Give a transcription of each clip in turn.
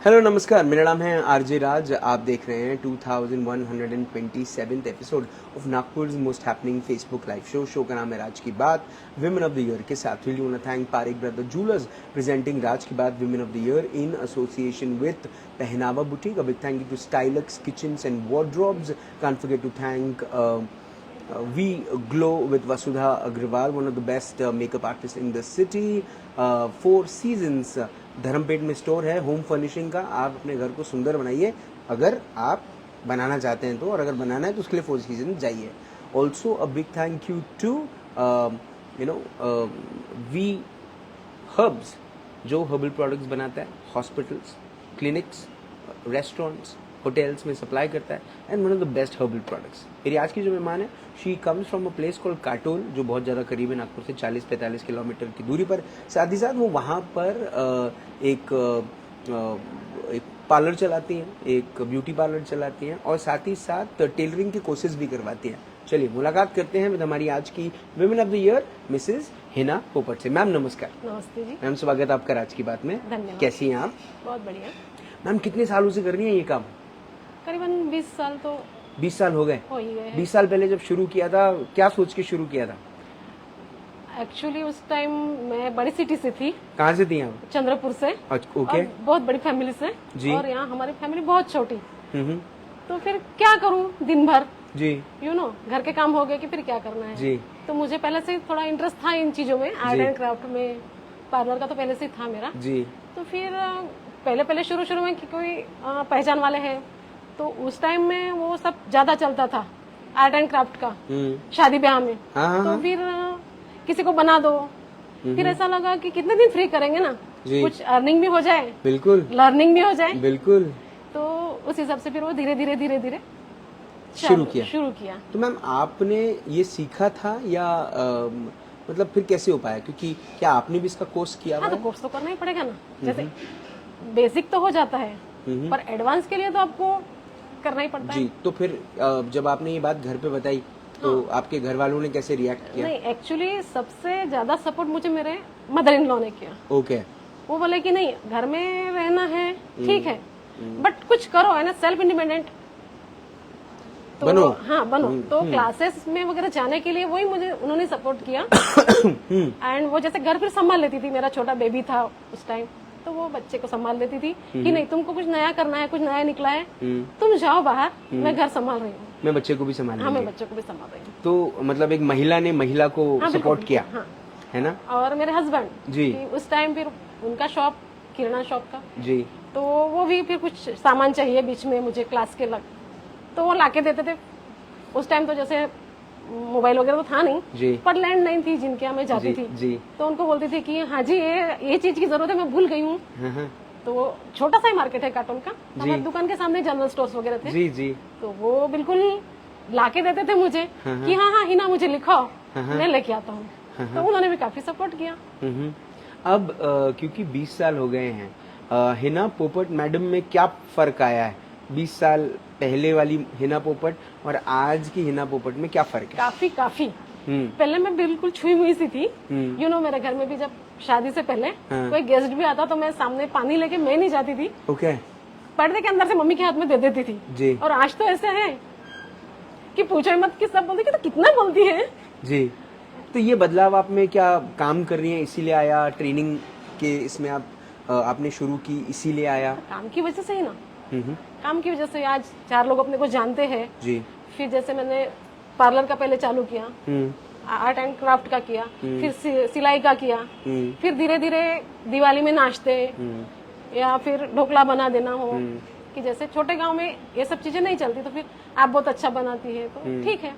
Hello नमस्कार, मेरा नाम है आरजे राज। आप देख रहे हैं 2127th episode of Nagpur most happening Facebook live show का नाम है राज ki Baat women of the year के साथ। Really want to thank Parikh brother jewellers presenting Raaz ki Baat women of the year in association with Pehnawa boutique. A big thank you to Stylex kitchens and wardrobes. Can't forget to thank We Glow with Vasudha Agrawal, one of the best makeup artists in the city. Four Seasons Dharampeth में store है home furnishing का। आप अपने घर को सुंदर बनाइए अगर आप बनाना चाहते हैं तो, और अगर बनाना है तो उसके लिए फोर सीजन जाइए। Also a big thank you to V Herbs, जो हर्बल प्रोडक्ट्स बनाता है, हॉस्पिटल्स, क्लिनिक्स, रेस्टोरेंट्स, होटल्स में सप्लाई करता है, and one of the best herbal products. मेरी आज की जो मेहमान है, she comes from a place called Katol, जो बहुत ज़्यादा करीब है नागपुर से 40-45 किलोमीटर की दूरी पर। साथ ही साथ वो वहाँ पर एक पार्लर चलाती हैं, एक ब्यूटी पार्लर चलाती हैं, और साथ ही साथ टेलरिंग की कोर्सेज भी करवाती हैं। चलिए मुलाकात करते हैं विद हमारी आज की women of the year Mrs Hina Popat से। मैम नमस्कार। नमस्ते जी। मैम स्वागत आपका राज की बात में। धन्यवाद। कैसी हैं आप? बहुत बढ़िया। मैम कितने सालों से कर रही हैं ये काम? करीबन 20 साल तो 20 साल हो गए। हो ही गए हैं। 20 साल पहले जब शुरू किया था, क्या सोच के शुरू किया था? एक्चुअली उस टाइम मैं बड़ी सिटी से थी। कहाँ से थी आप? चंद्रपुर से। ओके। और बहुत बड़ी फैमिली से जी। और यहाँ हमारी फैमिली बहुत छोटी। हम्म। तो फिर क्या करूँ दिन भर, जी घर के काम हो गए कि फिर क्या करना है। जी। तो मुझे पहले से थोड़ा इंटरेस्ट था इन चीजों में, आर्ट एंड क्राफ्ट में, पार्लर का तो पहले से ही था मेरा। जी। तो फिर पहले शुरू में कि कोई पहचान वाले हैं, तो उस टाइम में वो सब ज्यादा चलता था आर्ट एंड क्राफ्ट का, शादी ब्याह में। हाँ, तो फिर किसी को बना दो। फिर ऐसा लगा कि कितने दिन फ्री करेंगे ना, कुछ अर्निंग भी हो जाए, बिल्कुल, लर्निंग भी हो जाए। बिल्कुल। तो उस हिसाब से फिर वो धीरे धीरे शुरू किया। तो मैम आपने ये सीखा था या मतलब फिर कैसे हो पाया? क्योंकि क्या आपने भी इसका कोर्स किया? हाँ, तो कोर्स तो करना ही पड़ेगा ना। जैसे बेसिक तो हो जाता है, पर एडवांस के लिए तो आपको करना ही पड़ता है। जी। तो फिर जब आपने ये बात घर पे बताई तो आपके घर वालों ने कैसे रिएक्ट किया? नहीं, एक्चुअली सबसे ज्यादा सपोर्ट मुझे मेरे मदर इन लॉ ने किया। ओके। वो बोले कि नहीं, घर में रहना है ठीक है, बट कुछ करो, है ना, सेल्फ इंडिपेंडेंट तो बनो। हाँ बनो। तो क्लासेस में वगैरह जाने के लिए वही मुझे उन्होंने सपोर्ट किया। एंड वो जैसे घर फिर संभाल लेती थी, मेरा छोटा बेबी था उस टाइम, तो वो बच्चे को संभाल लेती थी कि नहीं, तुमको कुछ नया करना है, कुछ नया निकला है, तुम जाओ बाहर, मैं घर संभाल रही हूँ। मैं बच्चे को भी संभाल हाँ, मैं बच्चे को भी संभाल रही हूँ। तो मतलब एक महिला ने महिला को सपोर्ट किया। हाँ। है ना। और मेरे हस्बैंड जी, उस टाइम फिर उनका शॉप, किराना शॉप का, जी, तो वो भी फिर कुछ सामान चाहिए बीच में मुझे क्लास के लग, तो वो लाके देते थे। उस टाइम तो जैसे मोबाइल वगैरह तो था नहीं जी, पर लैंडलाइन थी जिनके यहाँ मैं जाती थी। जी। तो उनको बोलती थी कि हाँ जी, ये चीज की जरूरत है, मैं भूल गई हूँ। हाँ, तो वो छोटा सा ही मार्केट है काटोल का, हमारी दुकान के सामने जनरल स्टोर्स वगैरह थे। जी, जी। तो वो बिल्कुल लाके देते थे मुझे कि हाँ हिना मुझे लिखाओ, मैं लेके आता हूँ। तो उन्होंने भी काफी सपोर्ट किया। अब क्योंकि 20 साल हो गए हैं, हिना पोपट मैडम में क्या फर्क आया है? 20 साल पहले वाली हिना पोपट और आज की हिना पोपट में क्या फर्क है? काफी पहले मैं बिल्कुल छुई हुई सी थी। मेरे घर में भी जब शादी से पहले कोई गेस्ट भी आता तो मैं सामने पानी लेके मैं नहीं जाती थी। ओके। पर्दे के अंदर से मम्मी के हाथ में दे देती थी। जी। और आज तो ऐसे है कि पूछो मत, कि सब बोलते कि तो कितना बोलती है। जी। तो ये बदलाव आप में क्या काम कर रही हैं इसीलिए आया? ट्रेनिंग के इसमें आपने शुरू की इसीलिए आया? काम की वजह से ही ना। काम की वजह से आज 4 लोग अपने को जानते हैं। जी। फिर जैसे मैंने पार्लर का पहले चालू किया, आर्ट एंड क्राफ्ट का किया, फिर सिलाई का किया, फिर धीरे धीरे दिवाली में नाश्ते या फिर ढोकला बना देना हो, कि जैसे छोटे गांव में ये सब चीजें नहीं चलती, तो फिर आप बहुत अच्छा बनाती है तो ठीक है,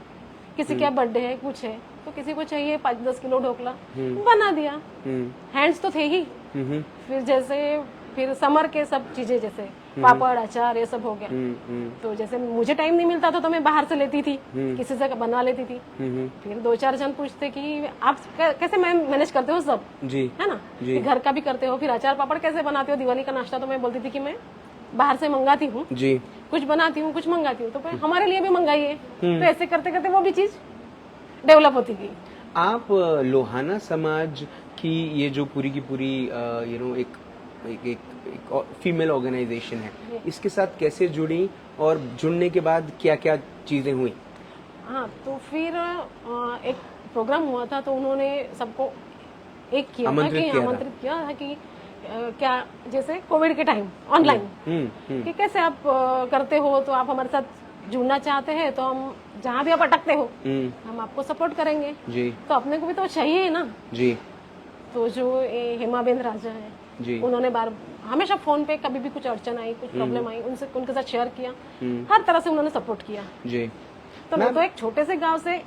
किसी का बर्थडे है, कुछ है, तो किसी को चाहिए 5-10 किलो ढोकला, बना दिया। हैंड्स तो थे ही। फिर जैसे फिर समर के सब चीजें जैसे पापड़, अचार, ये सब हो गया। तो जैसे मुझे टाइम नहीं मिलता था तो मैं बाहर से लेती थी, किसी से बनवा लेती थी। फिर 2-4 जन पूछते कि आप कैसे मैनेज करते हो सब, जी, है ना, घर का भी करते हो, फिर अचार पापड़ कैसे बनाते हो, दिवाली का नाश्ता। तो मैं बोलती थी कि मैं बाहर से मंगाती हूँ, कुछ बनाती हूँ, कुछ मंगाती हूँ, तो हमारे लिए भी मंगाइए। तो ऐसे करते करते वो भी चीज डेवलप होती गई। आप लोहाना समाज की ये जो पूरी की पूरी एक एक फीमेल ऑर्गेनाइजेशन है, इसके साथ कैसे जुड़ी और जुड़ने के बाद क्या क्या चीजें हुई? हाँ, तो फिर एक प्रोग्राम हुआ था तो उन्होंने सबको एक किया था कि आमंत्रित किया था कि क्या जैसे कोविड के टाइम ऑनलाइन कि कैसे आप करते हो, तो आप हमारे साथ जुड़ना चाहते हैं तो हम जहाँ भी आप अटकते हो हम आपको सपोर्ट करेंगे जी। तो अपने को भी तो चाहिए ना जी। तो जो हेमाबेन राजा है जी। उन्होंने हमेशा फोन पे कभी भी कुछ अड़चन आई, कुछ प्रॉब्लम आई, उनके साथ शेयर किया, हर तरह से उन्होंने सपोर्ट किया जी। तो मैं तो एक छोटे से गांव से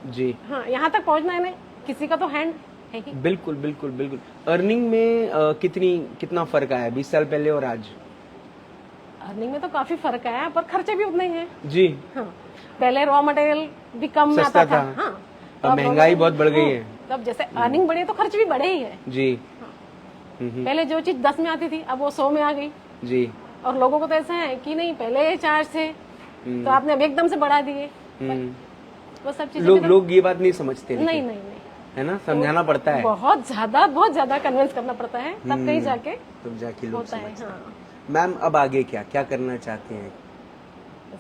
जी हाँ यहाँ तक पहुँचना है, किसी का तो हैंड है ही। बिल्कुल बिल्कुल बिल्कुल। अर्निंग में कितना फर्क आया 20 साल पहले और आज? अर्निंग में तो काफी फर्क आया पर खर्चे भी उतने ही हैं। जी। हाँ, पहले रॉ मटेरियल भी कम में सस्ता आता था। था। हाँ, अब महंगाई बहुत बढ़ गई है। तब जैसे अर्निंग बढ़ी है तो खर्च भी बढ़े ही है। जी। पहले जो चीज 10 में आती थी अब वो 100 में आ गई। जी। और लोगों को तो ऐसा है कि नहीं पहले चार्ज थे तो आपने अब एकदम से बढ़ा दिए। वो सब चीजें लोग ये बात नहीं समझते। नहीं, है ना, समझाना पड़ता है, बहुत ज्यादा कन्विंस करना पड़ता है तब कहीं जाके लोग होता है। समझते हैं। हाँ। मैम अब आगे क्या करना चाहते हैं?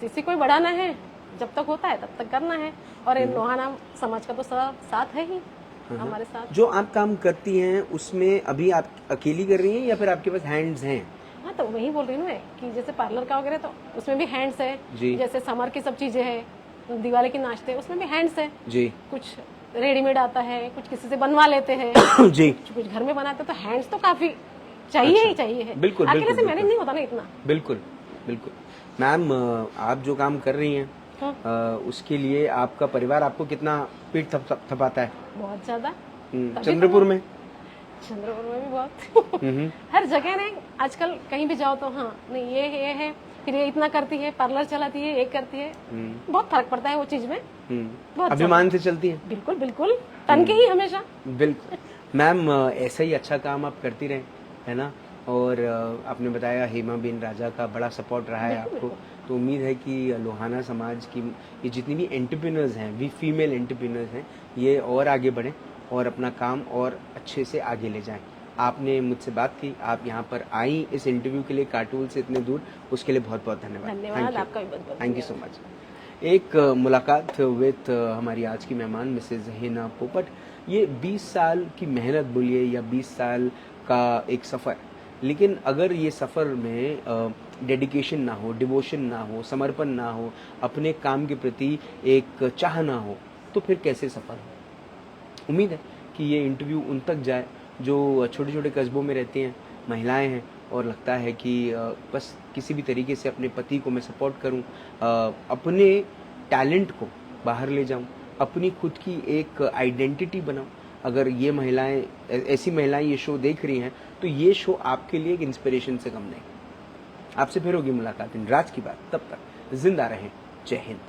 इसी को ही बढ़ाना है, जब तक होता है तब तक करना है और इन लोहाना समाज का तो सब साथ है ही हमारे साथ। जो आप काम करती हैं उसमें अभी आप अकेली कर रही हैं या फिर आपके पास हैंड्स हैं? हाँ, तो वही बोल रही हूँ मैं कि जैसे पार्लर का वगैरह तो उसमें भी हैंड्स है जी। जैसे समर की सब चीजें है, दिवाली के नाश्ते उसमें भी हैंड्स है जी। कुछ रेडीमेड आता है, कुछ किसी से बनवा लेते हैं जी। कुछ घर में बनाते हैं, तो हैंड्स तो काफी चाहिए ही चाहिए है। बिल्कुल अकेले से मैनेज नहीं होता ना इतना। बिल्कुल बिल्कुल। मैम आप जो काम कर रही हैं उसके लिए आपका परिवार आपको कितना पीठ थपाता है? बहुत ज्यादा। चंद्रपुर में भी बहुत हर जगह नहीं, आजकल कहीं भी जाओ तो हाँ नहीं ये है, फिर ये इतना करती है, पार्लर चलाती है, ये करती है, बहुत फर्क पड़ता है वो चीज में। बहुत अभिमान से चलती है? बिल्कुल बिल्कुल, तन के ही हमेशा। बिल्कुल मैम, ऐसा ही अच्छा काम आप करती रहें, है ना। और आपने बताया हेमाबेन राजा का बड़ा सपोर्ट रहा है आपको, तो उम्मीद है कि लोहाना समाज की ये जितनी भी एंटरप्रेन्योर्स हैं, भी फीमेल एंटरप्रेन्योर्स हैं, ये और आगे बढ़ें और अपना काम और अच्छे से आगे ले जाएं। आपने मुझसे बात की, आप यहाँ पर आई इस इंटरव्यू के लिए काटोल से इतने दूर, उसके लिए बहुत बहुत धन्यवाद। आपका भी बहुत थैंक यू सो मच। एक मुलाकात विद हमारी आज की मेहमान मिसेज हिना पोपट। ये 20 साल की मेहनत बोलिए या 20 साल का एक सफ़र, लेकिन अगर ये सफ़र में डेडिकेशन ना हो, डिवोशन ना हो, समर्पण ना हो, अपने काम के प्रति एक चाह ना हो, तो फिर कैसे सफ़र हो। उम्मीद है कि ये इंटरव्यू उन तक जाए जो छोटे छोटे कस्बों में रहती हैं, महिलाएं हैं, और लगता है कि बस किसी भी तरीके से अपने पति को मैं सपोर्ट करूं, अपने टैलेंट को बाहर ले जाऊं, अपनी खुद की एक आइडेंटिटी बनाऊं। अगर ये महिलाएं, ऐसी महिलाएं ये शो देख रही हैं तो ये शो आपके लिए एक इंस्पिरेशन से कम नहीं। आपसे फिर होगी मुलाकात इन राज की बात, तब तक जिंदा रहें। जय हिंद।